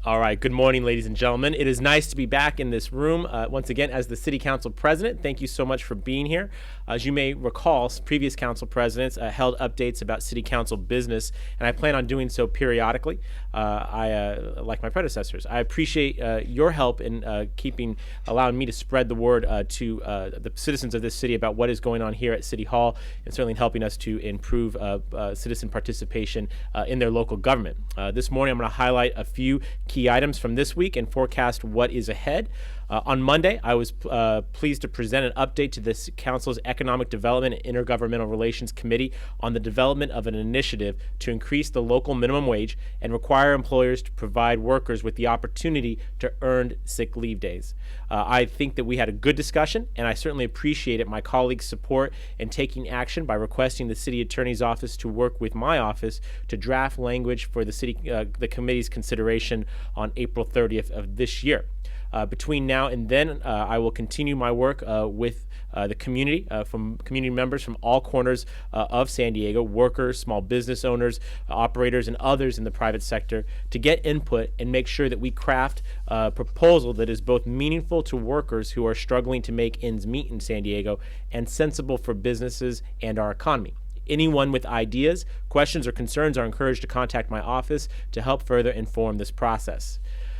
All right. Good morning, ladies and gentlemen. It is nice to be back in this room once again as the City Council President. Thank you so much for being here. As you may recall, previous Council Presidents held updates about City Council business, and I plan on doing so periodically. Like my predecessors, I appreciate your help in allowing me to spread the word to the citizens of this city about what is going on here at City Hall, and certainly helping us to improve citizen participation in their local government. This morning, I'm going to highlight a few key items from this week and forecast what is ahead. On Monday, I was pleased to present an update to the Council's Economic Development and Intergovernmental Relations Committee on the development of an initiative to increase the local minimum wage and require employers to provide workers with the opportunity to earn sick leave days. I think that we had a good discussion, and I certainly appreciated my colleagues' support in taking action by requesting the City Attorney's Office to work with my office to draft language for the committee's consideration on April 30th of this year. Between now and then, I will continue my work with the community, from community members from all corners of San Diego, workers, small business owners, operators, and others in the private sector to get input and make sure that we craft a proposal that is both meaningful to workers who are struggling to make ends meet in San Diego and sensible for businesses and our economy. Anyone with ideas, questions, or concerns are encouraged to contact my office to help further inform this process.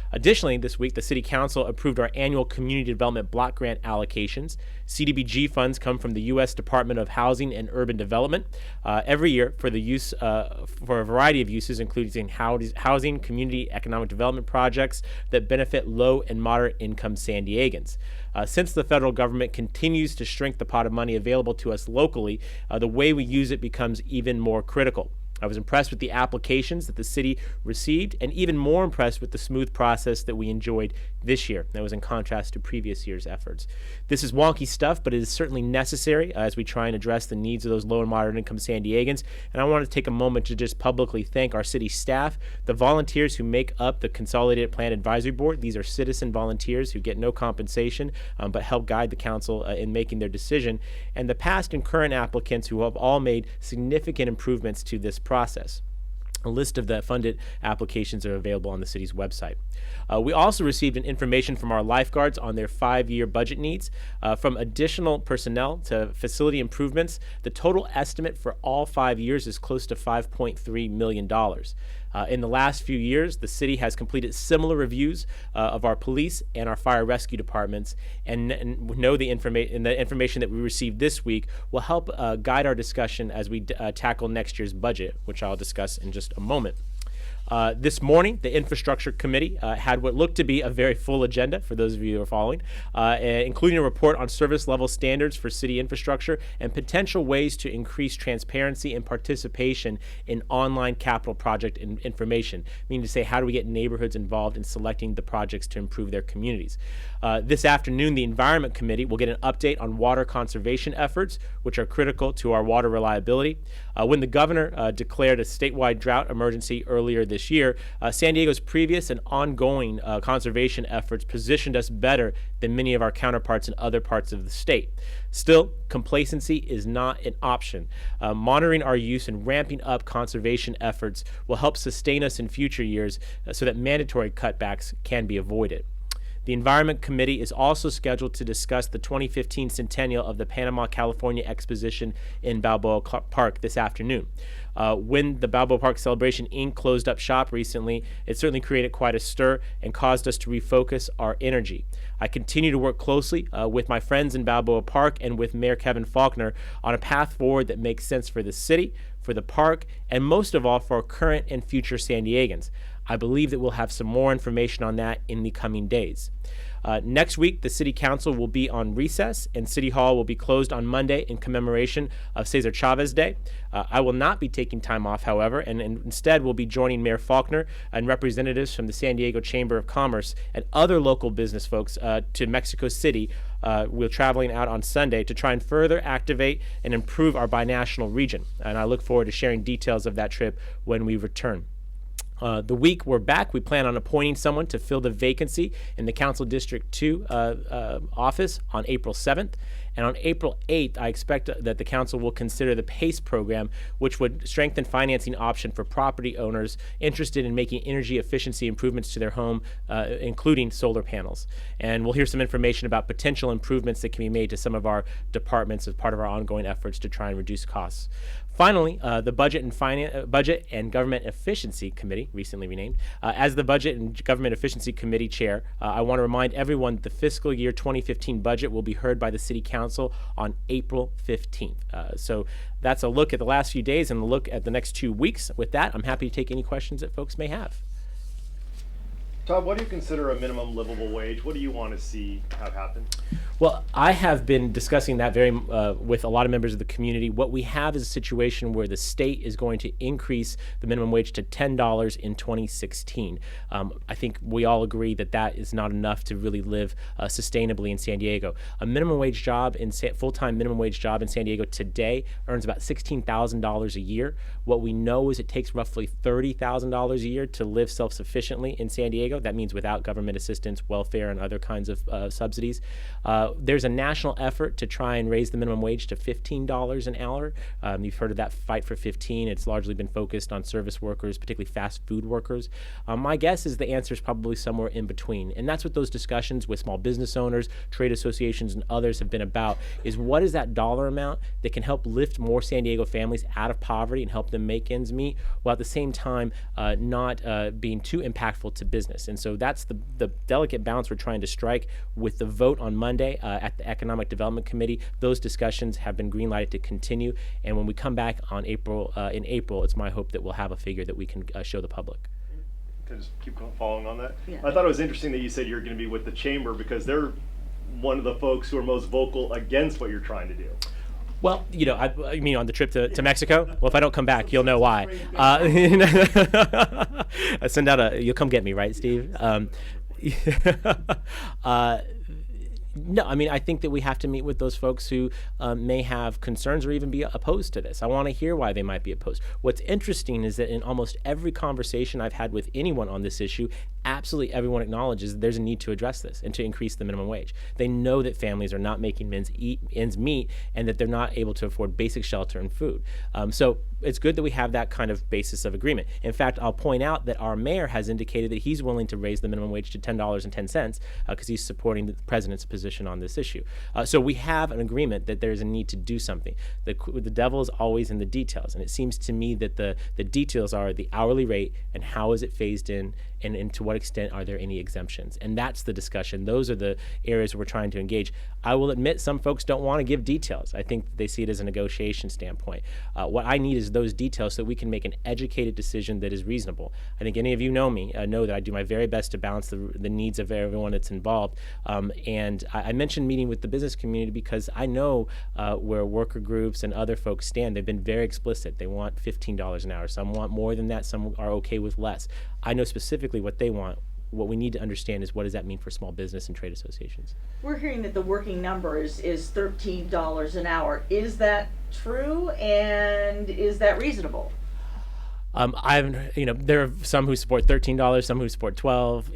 Additionally, this week, the City Council approved our annual Community Development Block Grant allocations. CDBG funds come from the U.S. Department of Housing and Urban Development every year for the use for a variety of uses, including housing, community economic development projects that benefit low and moderate income San Diegans. Since the federal government continues to shrink the pot of money available to us locally, the way we use it becomes even more critical. I was impressed with the applications that the city received, and even more impressed with the smooth process that we enjoyed this year. That was in contrast to previous year's efforts. This is wonky stuff, but it is certainly necessary as we try and address the needs of those low and moderate income San Diegans. And I want to take a moment to just publicly thank our city staff, the volunteers who make up the Consolidated Plan Advisory Board. These are citizen volunteers who get no compensation, but help guide the council in making their decision, and the past and current applicants who have all made significant improvements to this process. A list of the funded applications are available on the city's website. We also received information from our lifeguards on their 5-year budget needs. From additional personnel to facility improvements, the total estimate for all 5 years is close to $5.3 million. In the last few years, the city has completed similar reviews of our police and our fire rescue departments, and know the information that we received this week will help guide our discussion as we tackle next year's budget, which I'll discuss in just a moment. This morning, the Infrastructure Committee had what looked to be a very full agenda, for those of you who are following, including a report on service level standards for city infrastructure and potential ways to increase transparency and participation in online capital project information, meaning to say, how do we get neighborhoods involved in selecting the projects to improve their communities? This afternoon, the Environment Committee will get an update on water conservation efforts, which are critical to our water reliability. When the governor declared a statewide drought emergency earlier this year, San Diego's previous and ongoing conservation efforts positioned us better than many of our counterparts in other parts of the state. Still, complacency is not an option. Monitoring our use and ramping up conservation efforts will help sustain us in future years so that mandatory cutbacks can be avoided. The Environment Committee is also scheduled to discuss the 2015 centennial of the Panama, California Exposition in Balboa Park this afternoon. When the Balboa Park Celebration Inc. closed up shop recently, it certainly created quite a stir and caused us to refocus our energy. I continue to work closely with my friends in Balboa Park and with Mayor Kevin Faulkner on a path forward that makes sense for the city, for the park, and most of all for current and future San Diegans. I believe that we'll have some more information on that in the coming days. Next week, the City Council will be on recess, and City Hall will be closed on Monday in commemoration of Cesar Chavez Day. I will not be taking time off, however, and instead will be joining Mayor Faulkner and representatives from the San Diego Chamber of Commerce and other local business folks to Mexico City. We're traveling out on Sunday to try and further activate and improve our binational region, and I look forward to sharing details of that trip when we return. The week we're back, we plan on appointing someone to fill the vacancy in the Council District 2 office on April 7th. And on April 8th, I expect that the council will consider the PACE program, which would strengthen financing option for property owners interested in making energy efficiency improvements to their home, including solar panels. And we'll hear some information about potential improvements that can be made to some of our departments as part of our ongoing efforts to try and reduce costs. Finally, the Budget and Government Efficiency Committee, recently renamed, as the Budget and Government Efficiency Committee chair, I want to remind everyone that the fiscal year 2015 budget will be heard by the City Council on April 15th. So that's a look at the last few days and a look at the next 2 weeks. With that, I'm happy to take any questions that folks may have. Todd, what do you consider a minimum livable wage? What do you want to see have happen? Well, I have been discussing that with a lot of members of the community. What we have is a situation where the state is going to increase the minimum wage to $10 in 2016. I think we all agree that that is not enough to really live sustainably in San Diego. A minimum wage job, full-time minimum wage job in San Diego today earns about $16,000 a year. What we know is it takes roughly $30,000 a year to live self-sufficiently in San Diego. That means without government assistance, welfare, and other kinds of subsidies. There's a national effort to try and raise the minimum wage to $15 an hour. You've heard of that Fight for 15. It's largely been focused on service workers, particularly fast food workers. My guess is the answer is probably somewhere in between. And that's what those discussions with small business owners, trade associations, and others have been about, is what is that dollar amount that can help lift more San Diego families out of poverty and help them make ends meet, while at the same time not being too impactful to business. And so that's the delicate balance we're trying to strike with the vote on Monday at the Economic Development Committee. Those discussions have been green-lighted to continue, and when we come back on in April, it's my hope that we'll have a figure that we can show the public. Can I just keep following on that? Yeah. I thought it was interesting that you said you're going to be with the chamber because they're one of the folks who are most vocal against what you're trying to do. Well, I mean on the trip to Mexico? Well, if I don't come back, you'll know why. I send out you'll come get me, right, Steve? No, I mean, I think that we have to meet with those folks who may have concerns or even be opposed to this. I want to hear why they might be opposed. What's interesting is that in almost every conversation I've had with anyone on this issue, absolutely everyone acknowledges that there's a need to address this and to increase the minimum wage. They know that families are not making ends meet and that they're not able to afford basic shelter and food. So it's good that we have that kind of basis of agreement. In fact, I'll point out that our mayor has indicated that he's willing to raise the minimum wage to $10.10 because he's supporting the president's position on this issue. So we have an agreement that there's a need to do something. The devil is always in the details, and it seems to me that the details are the hourly rate and how is it phased in, and to what extent are there any exemptions. And that's the discussion. Those are the areas we're trying to engage. I will admit some folks don't want to give details. I think they see it as a negotiation standpoint. What I need is those details so that we can make an educated decision that is reasonable. I think any of you know me, know that I do my very best to balance the needs of everyone that's involved. And I mentioned meeting with the business community because I know where worker groups and other folks stand. They've been very explicit. They want $15 an hour. Some want more than that. Some are okay with less. I know specifically what they want. What we need to understand is what does that mean for small business and trade associations. We're hearing that the working number is $13 an hour. Is that true, and is that reasonable? There are some who support $13, some who support $12.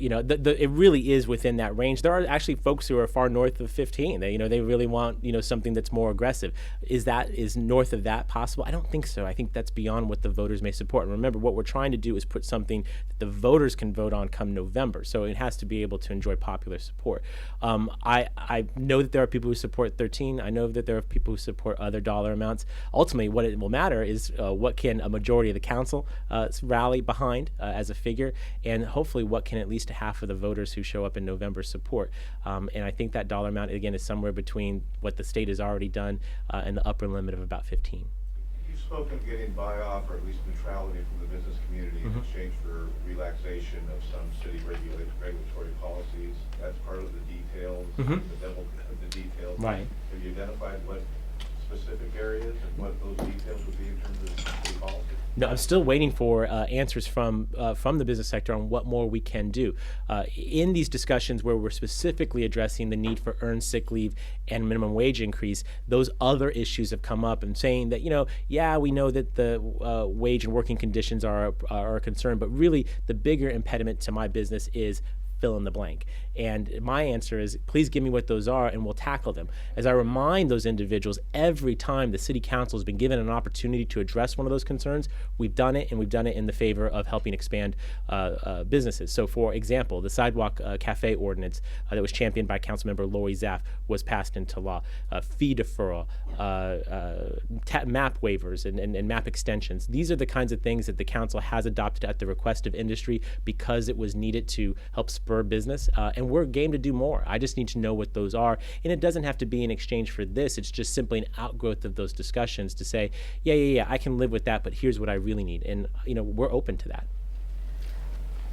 It really is within that range. There are actually folks who are far north of 15. They really want, something that's more aggressive. Is north of that possible? I don't think so. I think that's beyond what the voters may support. And remember, what we're trying to do is put something that the voters can vote on come November. So it has to be able to enjoy popular support. I know that there are people who support 13. I know that there are people who support other dollar amounts. Ultimately, what it will matter is what can a majority of the council rally behind as a figure, and hopefully what can at least half of the voters who show up in November support. And I think that dollar amount, again, is somewhere between what the state has already done and the upper limit of about 15. You've spoken of getting buy-off or at least neutrality from the business community in exchange for relaxation of some city regulatory policies. That's part of the details, the devil of the details. Right. Have you identified what specific areas and what those details would be in terms of city policy? No, I'm still waiting for answers from the business sector on what more we can do. In these discussions where we're specifically addressing the need for earned sick leave and minimum wage increase, those other issues have come up and saying that, we know that the wage and working conditions are a concern, but really the bigger impediment to my business is fill in the blank. And my answer is, please give me what those are and we'll tackle them. As I remind those individuals, every time the city council has been given an opportunity to address one of those concerns, we've done it, and we've done it in the favor of helping expand businesses. So for example, the sidewalk cafe ordinance that was championed by Councilmember Lori Zaff was passed into law. Fee deferral, map waivers and map extensions. These are the kinds of things that the council has adopted at the request of industry because it was needed to help spur business. And we're game to do more. I just need to know what those are. And it doesn't have to be in exchange for this. It's just simply an outgrowth of those discussions to say, yeah, I can live with that, but here's what I really need. And, we're open to that.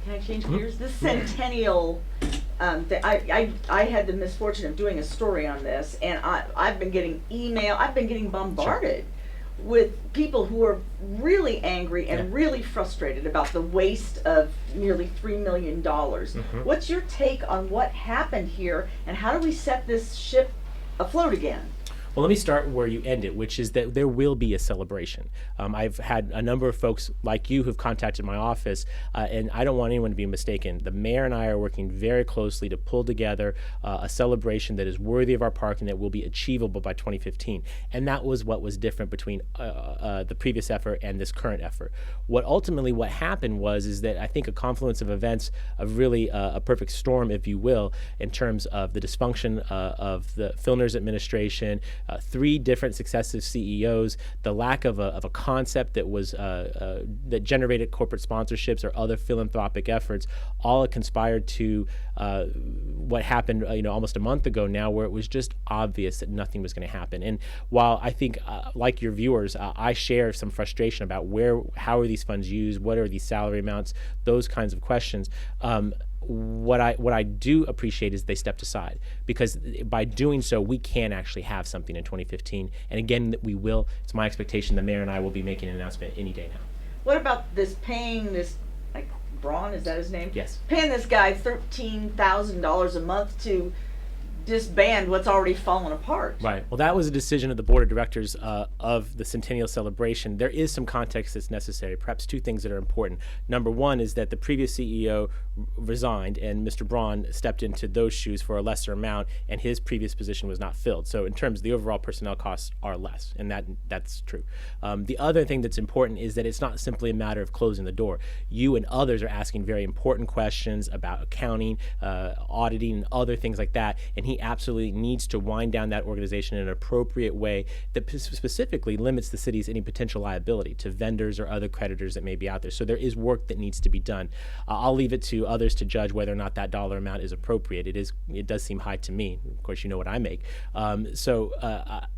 Can I change gears? This centennial, I had the misfortune of doing a story on this, and I've been getting bombarded with people who are really angry and really frustrated about the waste of nearly $3 million. What's your take on what happened here, and how do we set this ship afloat again? Well, let me start where you ended, which is that there will be a celebration. I've had a number of folks like you who've contacted my office, and I don't want anyone to be mistaken. The mayor and I are working very closely to pull together a celebration that is worthy of our park and that will be achievable by 2015. And that was what was different between the previous effort and this current effort. What happened is that I think a confluence of events, of really a perfect storm, if you will, in terms of the dysfunction of the Filner's administration, 3 different successive CEOs, the lack of a concept that was that generated corporate sponsorships or other philanthropic efforts, all conspired to what happened, almost a month ago now, where it was just obvious that nothing was going to happen. And while I think, like your viewers, I share some frustration about how are these funds used, what are these salary amounts, those kinds of questions. What I do appreciate is they stepped aside, because by doing so, we can actually have something in 2015. And again, we will. It's my expectation the mayor and I will be making an announcement any day now. What about paying this, Braun, is that his name? Yes. Paying this guy $13,000 a month to disband what's already fallen apart. Right. Well, that was a decision of the board of directors of the Centennial Celebration. There is some context that's necessary, perhaps 2 things that are important. Number 1 is that the previous CEO resigned and Mr. Braun stepped into those shoes for a lesser amount, and his previous position was not filled. So in terms of the overall personnel costs are less, and that's true. The other thing that's important is that it's not simply a matter of closing the door. You and others are asking very important questions about accounting, auditing, and other things like that, and he absolutely needs to wind down that organization in an appropriate way that specifically limits the city's any potential liability to vendors or other creditors that may be out there. So there is work that needs to be done. I'll leave it to others to judge whether or not that dollar amount is appropriate. It does seem high to me. Of course, you know what I make. So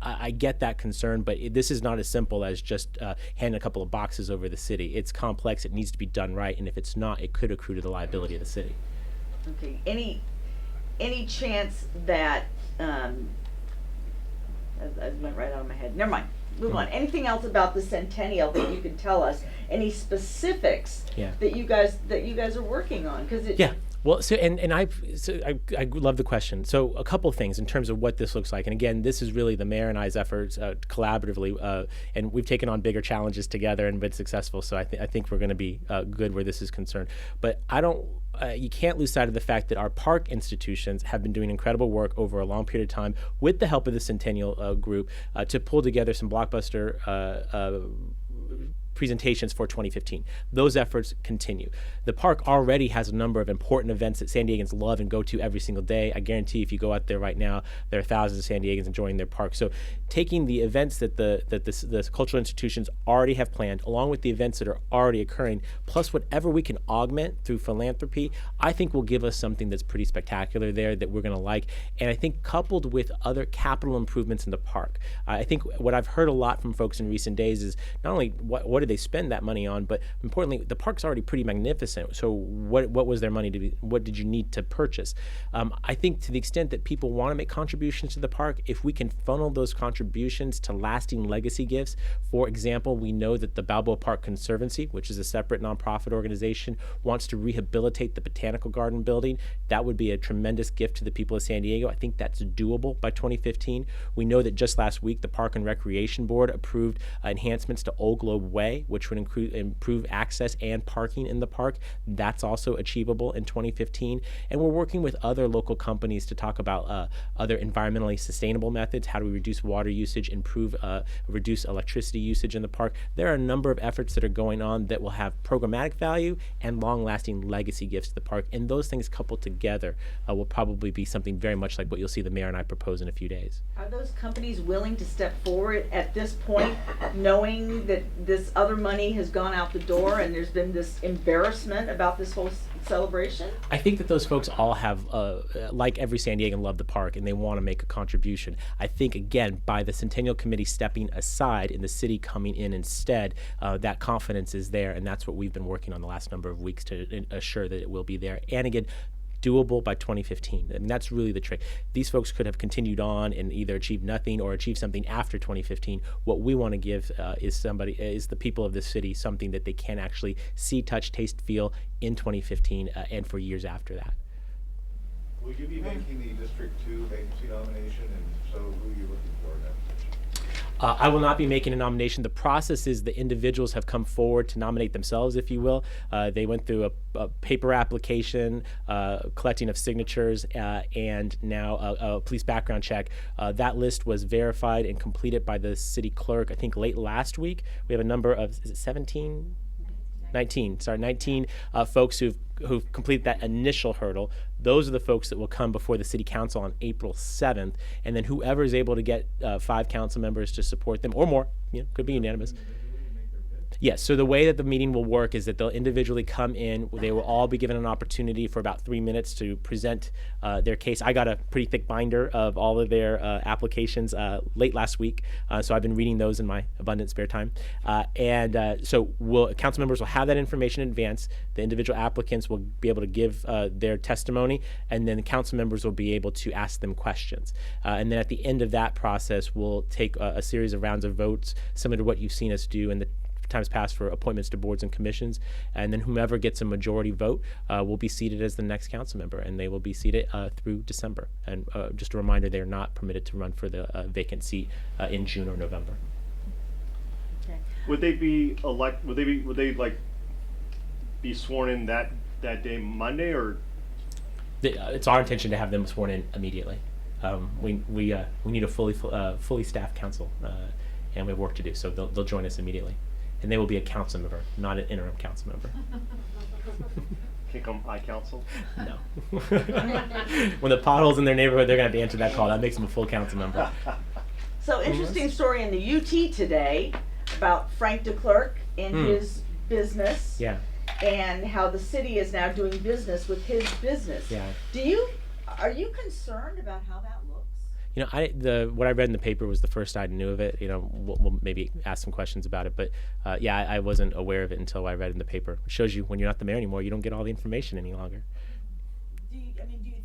I get that concern, but this is not as simple as just handing a couple of boxes over the city. It's complex. It needs to be done right, and if it's not, it could accrue to the liability of the city. Okay. Any chance that I went right out of my head. Never mind. Move on. Anything else about the Centennial that you can tell us? Any specifics that you guys are working on? Yeah. Well, I love the question. So a couple of things in terms of what this looks like. And again, this is really the mayor and I's efforts collaboratively, and we've taken on bigger challenges together and been successful. So I think we're going to be good where this is concerned. But you can't lose sight of the fact that our park institutions have been doing incredible work over a long period of time with the help of the Centennial group to pull together some blockbuster presentations for 2015. Those efforts continue. The park already has a number of important events that San Diegans love and go to every single day. I guarantee if you go out there right now, there are thousands of San Diegans enjoying their park. So taking the events that the cultural institutions already have planned, along with the events that are already occurring, plus whatever we can augment through philanthropy, I think will give us something that's pretty spectacular there that we're going to like. And I think coupled with other capital improvements in the park, I think what I've heard a lot from folks in recent days is not only what did they spend that money on, but importantly, the park's already pretty magnificent. So what was their money to be? What did you need to purchase? I think to the extent that people want to make contributions to the park, if we can funnel those contributions to lasting legacy gifts. For example, we know that the Balboa Park Conservancy, which is a separate nonprofit organization, wants to rehabilitate the Botanical Garden building. That would be a tremendous gift to the people of San Diego. I think that's doable by 2015. We know that just last week, the Park and Recreation Board approved enhancements to Old Globe Way. way, which would improve access and parking in the park. That's also achievable in 2015. And we're working with other local companies to talk about other environmentally sustainable methods. How do we reduce water usage, reduce electricity usage in the park? There are a number of efforts that are going on that will have programmatic value and long-lasting legacy gifts to the park. And those things coupled together will probably be something very much like what you'll see the mayor and I propose in a few days. Are those companies willing to step forward at this point, knowing that this other money has gone out the door and there's been this embarrassment about this whole celebration? I think that those folks all have, like every San Diegan, love the park and they want to make a contribution. I think, again, by the Centennial Committee stepping aside and the city coming in instead, that confidence is there, and that's what we've been working on the last number of weeks to assure that it will be there. And again, doable by 2015. I mean, that's really the trick. These folks could have continued on and either achieved nothing or achieved something after 2015. What we want to give is the people of this city something that they can actually see, touch, taste, feel in 2015 and for years after that. Will you be making the District 2 vacancy nomination, and if so, who are you looking for in that position? I will not be making a nomination. The process is the individuals have come forward to nominate themselves, if you will. They went through a paper application, collecting of signatures, and now a police background check. That list was verified and completed by the city clerk, I think, late last week. We have a number of, is it 17? 19 folks who've completed that initial hurdle. Those are the folks that will come before the city council on April 7th, and then whoever is able to get 5 council members to support them or more, could be unanimous. Yes, so the way that the meeting will work is that they'll individually come in. They will all be given an opportunity for about 3 minutes to present their case. I got a pretty thick binder of all of their applications late last week, so I've been reading those in my abundant spare time. So council members will have that information in advance. The individual applicants will be able to give their testimony, and then the council members will be able to ask them questions. And then at the end of that process, we'll take a series of rounds of votes, similar to what you've seen us do in the times past for appointments to boards and commissions, and then whomever gets a majority vote will be seated as the next council member, and they will be seated through December. And just a reminder, they are not permitted to run for the vacant seat in June or November. Okay. Would they be be sworn in that day Monday, or? It's our intention to have them sworn in immediately. We need a fully staffed council, and we have work to do, so they'll join us immediately. And they will be a council member, not an interim council member. Can't come council? No. When the potholes in their neighborhood, they're going to have to answer that call. That makes them a full council member. So interesting story in the UT today about Frank DeClerc and his business. Yeah. And how the city is now doing business with his business. Yeah. Are you concerned about how that looks? What I read in the paper was the first I knew of it. We'll maybe ask some questions about it, but I wasn't aware of it until I read it in the paper. It shows you when you're not the mayor anymore, you don't get all the information any longer. Do you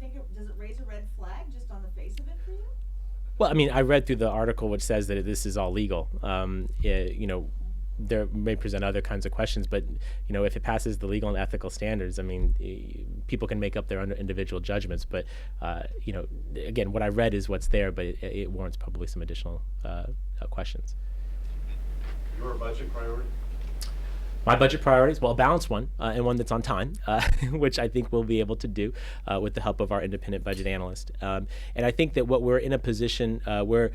think does it raise a red flag just on the face of it for you? Well, I read through the article which says that this is all legal. There may present other kinds of questions, but if it passes the legal and ethical standards, people can make up their own individual judgments. But again, what I read is what's there, but it warrants probably some additional questions. Your budget priority? My budget priorities, well, a balanced one and one that's on time, which I think we'll be able to do with the help of our independent budget analyst. And I think that what we're in a position where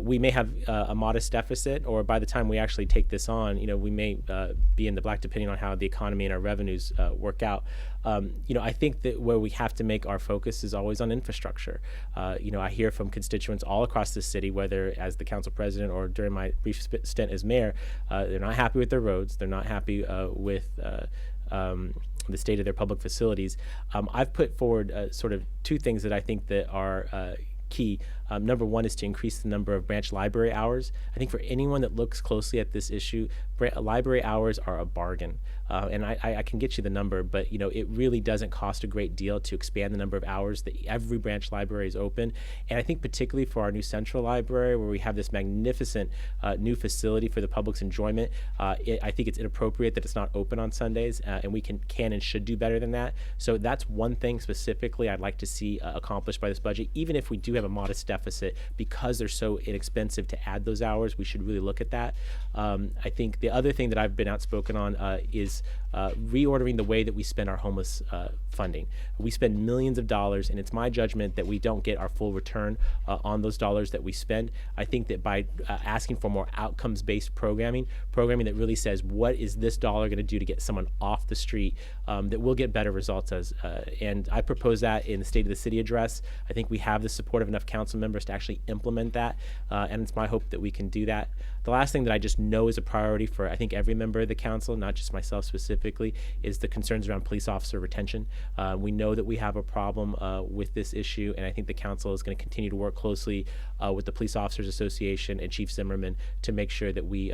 we may have a modest deficit, or by the time we actually take this on, we may be in the black depending on how the economy and our revenues work out. I think that where we have to make our focus is always on infrastructure. I hear from constituents all across the city, whether as the council president or during my brief stint as mayor, they're not happy with their roads, they're not happy with the state of their public facilities. I've put forward sort of 2 things that I think that are key. Number one is to increase the number of branch library hours. I think for anyone that looks closely at this issue, library hours are a bargain. And I can get you the number, but it really doesn't cost a great deal to expand the number of hours that every branch library is open. And I think particularly for our new central library, where we have this magnificent new facility for the public's enjoyment, I think it's inappropriate that it's not open on Sundays, and we can and should do better than that. So that's one thing specifically I'd like to see accomplished by this budget. Even if we do have a modest deficit, because they're so inexpensive to add those hours, we should really look at that. I think the other thing that I've been outspoken on is reordering the way that we spend our homeless funding. We spend millions of dollars, and it's my judgment that we don't get our full return on those dollars that we spend. I think that by asking for more outcomes-based programming that really says, what is this dollar going to do to get someone off the street, that we'll get better results as. And I propose that in the State of the City address. I think we have the support of enough council members to actually implement that, and it's my hope that we can do that. The last thing that I just know is a priority for, I think, every member of the council, not just myself specifically, is the concerns around police officer retention. We know that we have a problem with this issue, and I think the council is going to continue to work closely with the Police Officers Association and Chief Zimmerman to make sure that we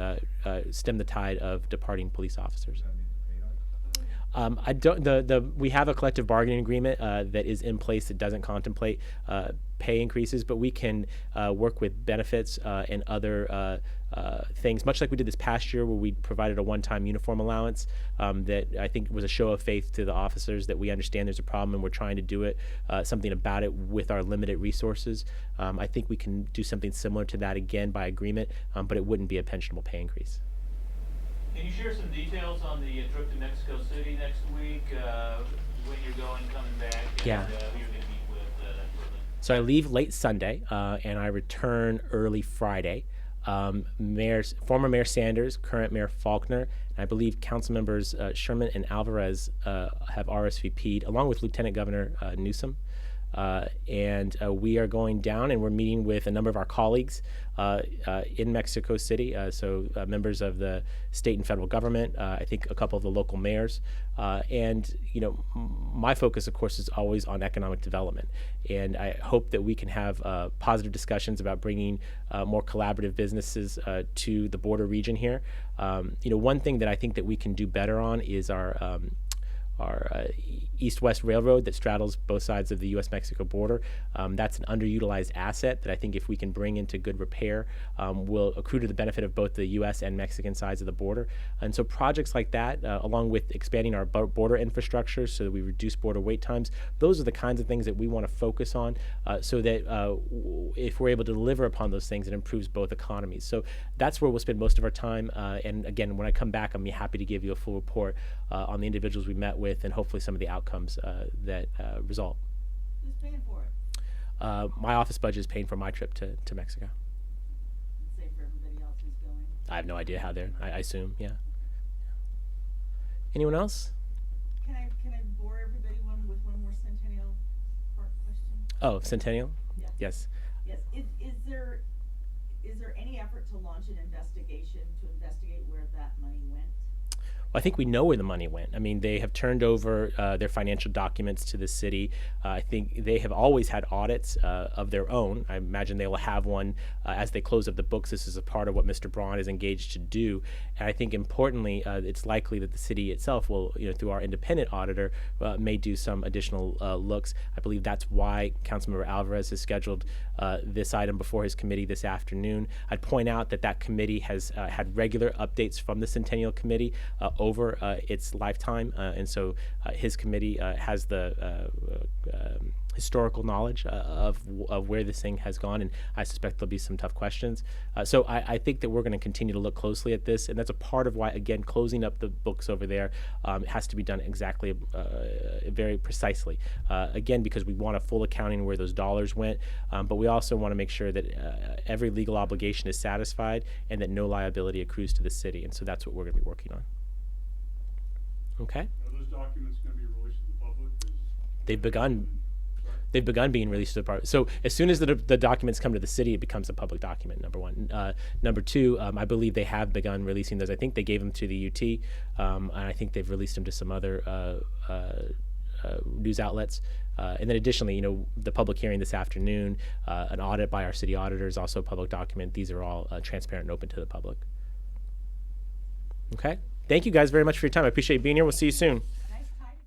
stem the tide of departing police officers. I don't. We have a collective bargaining agreement that is in place that doesn't contemplate pay increases, but we can work with benefits and other things, much like we did this past year, where we provided a one-time uniform allowance that I think was a show of faith to the officers that we understand there's a problem and we're trying to do something about it with our limited resources. I think we can do something similar to that again by agreement, but it wouldn't be a pensionable pay increase. Can you share some details on the trip to Mexico City next week, when you're going, coming back, and Yeah. who you're going to meet with, that sort of thing? So I leave late Sunday, and I return early Friday. Former Mayor Sanders, current Mayor Faulkner, and I believe council members Sherman and Alvarez have RSVP'd, along with Lieutenant Governor Newsom. And we are going down, and we're meeting with a number of our colleagues in Mexico City, so members of the state and federal government, I think a couple of the local mayors, and my focus, of course, is always on economic development, and I hope that we can have positive discussions about bringing more collaborative businesses to the border region here. One thing that I think that we can do better on is our east-west railroad that straddles both sides of the U.S.-Mexico border. That's an underutilized asset that I think if we can bring into good repair will accrue to the benefit of both the U.S. and Mexican sides of the border. And so projects like that, along with expanding our border infrastructure so that we reduce border wait times, those are the kinds of things that we want to focus on so that if we're able to deliver upon those things, it improves both economies. So that's where we'll spend most of our time. And again, when I come back, I'm happy to give you a full report on the individuals we met with and hopefully some of the outcomes that result. Who's paying for it? My office budget is paying for my trip to Mexico. Same for everybody else who's going. I have no idea how they're, I assume, yeah. Anyone else? Can I bore everybody with one more Centennial Park question? Oh, Centennial? Yeah. Yes. Yes. Is there any effort to launch an investigation to investigate where that money went? Well, I think we know where the money went. I mean, they have turned over their financial documents to the city. I think they have always had audits of their own. I imagine they will have one as they close up the books. This is a part of what Mr. Braun is engaged to do. And I think importantly, it's likely that the city itself will, through our independent auditor, may do some additional looks. I believe that's why Councilmember Alvarez has scheduled this item before his committee this afternoon. I'd point out that committee has had regular updates from the Centennial Committee over its lifetime, and so his committee has the historical knowledge of where this thing has gone, and I suspect there'll be some tough questions. So I think that we're going to continue to look closely at this, and that's a part of why, again, closing up the books over there has to be done exactly, very precisely. Again, because we want a full accounting where those dollars went, but we also want to make sure that every legal obligation is satisfied and that no liability accrues to the city, and so that's what we're going to be working on. Okay? Are those documents going to be released to the public? They've begun being released to the public. So as soon as the documents come to the city, it becomes a public document, number one. Number two, I believe they have begun releasing those. I think they gave them to the UT, and I think they've released them to some other news outlets. And then additionally, the public hearing this afternoon, an audit by our city auditor is also a public document. These are all transparent and open to the public. Okay? Thank you guys very much for your time. I appreciate you being here. We'll see you soon.